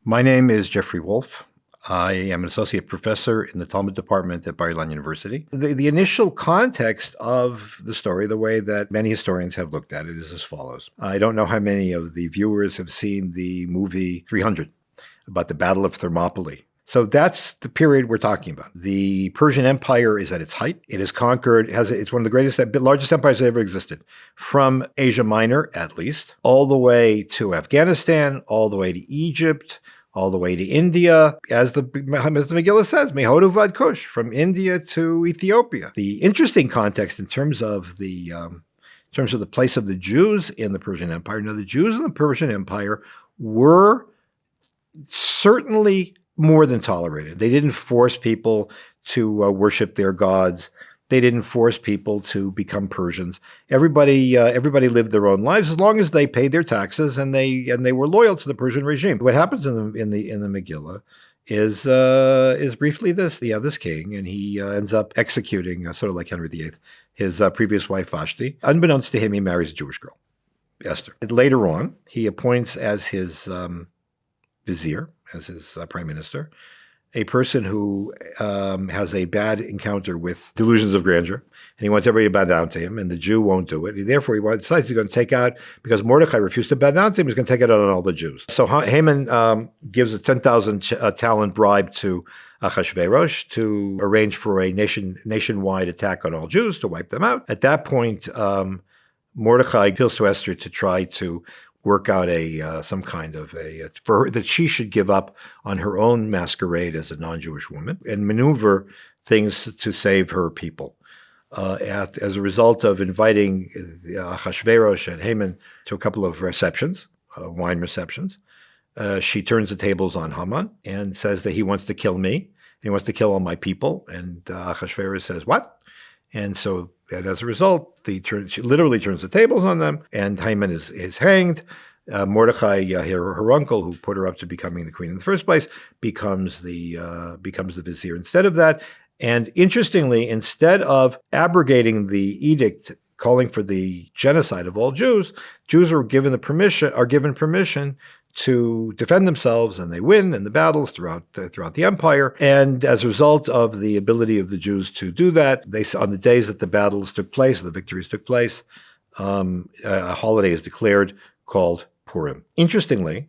My name is Jeffery Woolf. I am an associate professor in the Talmud department at Bar-Ilan University. The initial context of the story, the way that many historians have looked at it, is as follows. I don't know how many of the viewers have seen the movie 300 about the Battle of Thermopylae. So that's the period we're talking about. The Persian Empire is at its height. It has conquered, it's one of the largest empires that ever existed, from Asia Minor, at least, all the way to Afghanistan, all the way to Egypt, all the way to India, as the Megillah says, Mehodu vad Kush, from India to Ethiopia. The interesting context in terms of the place of the Jews in the Persian Empire. Now, the Jews in the Persian Empire were certainly more than tolerated. They didn't force people to worship their gods. They didn't force people to become Persians. Everybody lived their own lives as long as they paid their taxes and they were loyal to the Persian regime. What happens in the Megillah is briefly this: you have this king, and he ends up executing, sort of like Henry VIII, his previous wife Vashti. Unbeknownst to him, he marries a Jewish girl, Esther. Later on, he appoints as his vizier, as his prime minister, a person who has a bad encounter with delusions of grandeur, and he wants everybody to bow down to him, and the Jew won't do it. Therefore, he decides he's going to take out, because Mordecai refused to bow down to him, he's going to take it out on all the Jews. So Haman gives a 10,000 talent bribe to Achashverosh to arrange for a nationwide attack on all Jews to wipe them out. At that point, Mordecai appeals to Esther to try to work out some kind of for her, that she should give up on her own masquerade as a non-Jewish woman and maneuver things to save her people. As a result of inviting Achashverosh and Haman to a couple of receptions, wine receptions, she turns the tables on Haman and says that he wants to kill me. He wants to kill all my people. And Achashverosh says, "What?" And as a result, she literally turns the tables on them, and Haman is hanged. Mordecai, her uncle, who put her up to becoming the queen in the first place, becomes the vizier instead of that. And interestingly, instead of abrogating the edict calling for the genocide of all Jews, Jews are given permission to defend themselves, and they win in the battles throughout the empire. And as a result of the ability of the Jews to do that, on the days that the battles took place, the victories took place, a holiday is declared called Purim. Interestingly,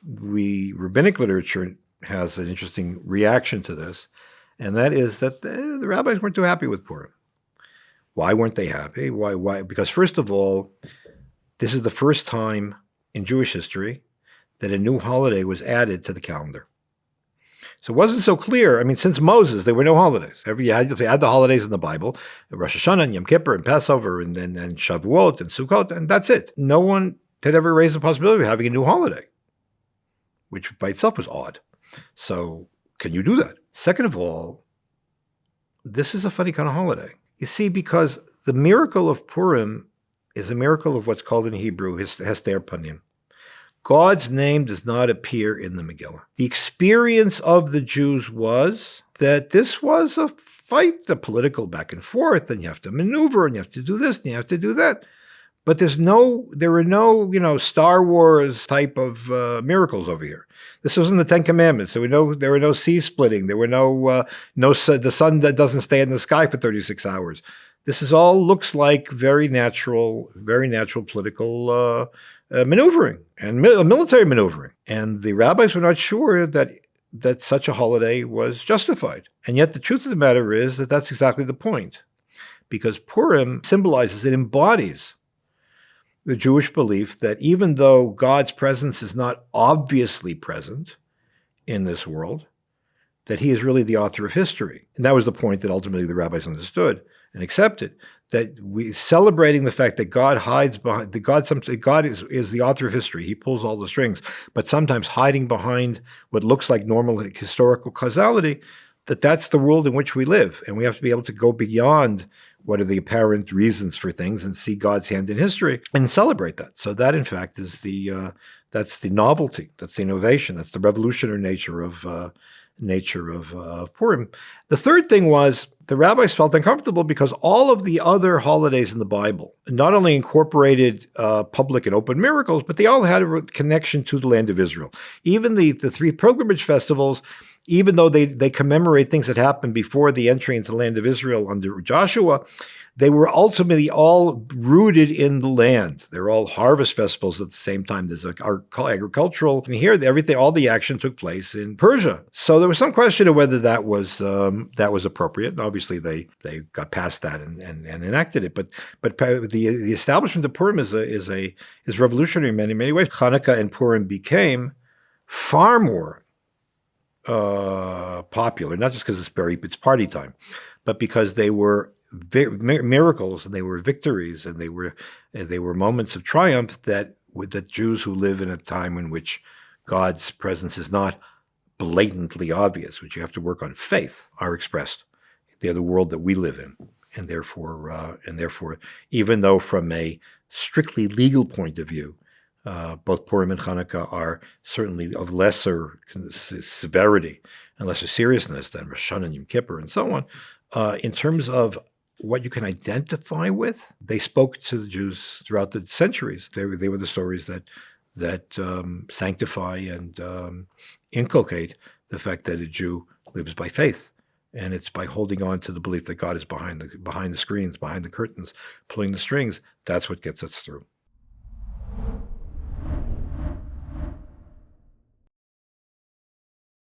rabbinic literature has an interesting reaction to this, and that is that the rabbis weren't too happy with Purim. Why weren't they happy? Why? Because first of all, this is the first time in Jewish history that a new holiday was added to the calendar. So it wasn't so clear. I mean, since Moses, there were no holidays. They had the holidays in the Bible, Rosh Hashanah and Yom Kippur and Passover and Shavuot and Sukkot, and that's it. No one had ever raised the possibility of having a new holiday, which by itself was odd. So can you do that? Second of all, this is a funny kind of holiday. You see, because the miracle of Purim is a miracle of what's called in Hebrew Hester Panim. God's name does not appear in the Megillah. The experience of the Jews was that this was a fight, the political back and forth, and you have to maneuver, and you have to do this, and you have to do that. But there were no, Star Wars type of miracles over here. This wasn't the Ten Commandments. There were no sea splitting. There were the sun that doesn't stay in the sky for 36 hours. This all looks like very natural political maneuvering and military maneuvering. And the rabbis were not sure that such a holiday was justified. And yet the truth of the matter is that that's exactly the point. Because Purim symbolizes, it embodies the Jewish belief that even though God's presence is not obviously present in this world, that he is really the author of history. And that was the point that ultimately the rabbis understood and accepted, that we celebrating the fact that God hides behind God is the author of history. He pulls all the strings, but sometimes hiding behind what looks like normal historical causality, that's the world in which we live. And we have to be able to go beyond what are the apparent reasons for things and see God's hand in history and celebrate that. So that, in fact, is that's the novelty, that's the innovation, that's the revolutionary nature of Purim. The third thing was The rabbis felt uncomfortable because all of the other holidays in the Bible not only incorporated public and open miracles, but they all had a connection to the land of Israel. Even the three pilgrimage festivals, even though they commemorate things that happened before the entry into the land of Israel under Joshua, they were ultimately all rooted in the land. They're all harvest festivals at the same time. There's agricultural, and here all the action took place in Persia. So there was some question of whether that was appropriate. And obviously, they got past that and enacted it. But the establishment of Purim is revolutionary in many ways. Hanukkah and Purim became far more popular, not just because it's party time, but because they were miracles and they were victories and they were moments of triumph that Jews who live in a time in which God's presence is not blatantly obvious, which you have to work on faith, are expressed. They're the world that we live in, and therefore, even though from a strictly legal point of view, both Purim and Hanukkah are certainly of lesser severity and lesser seriousness than Rosh Hashanah and Yom Kippur and so on, in terms of what you can identify with, they spoke to the Jews throughout the centuries. They were the stories that sanctify and inculcate the fact that a Jew lives by faith, and it's by holding on to the belief that God is behind the screens, behind the curtains, pulling the strings. That's what gets us through.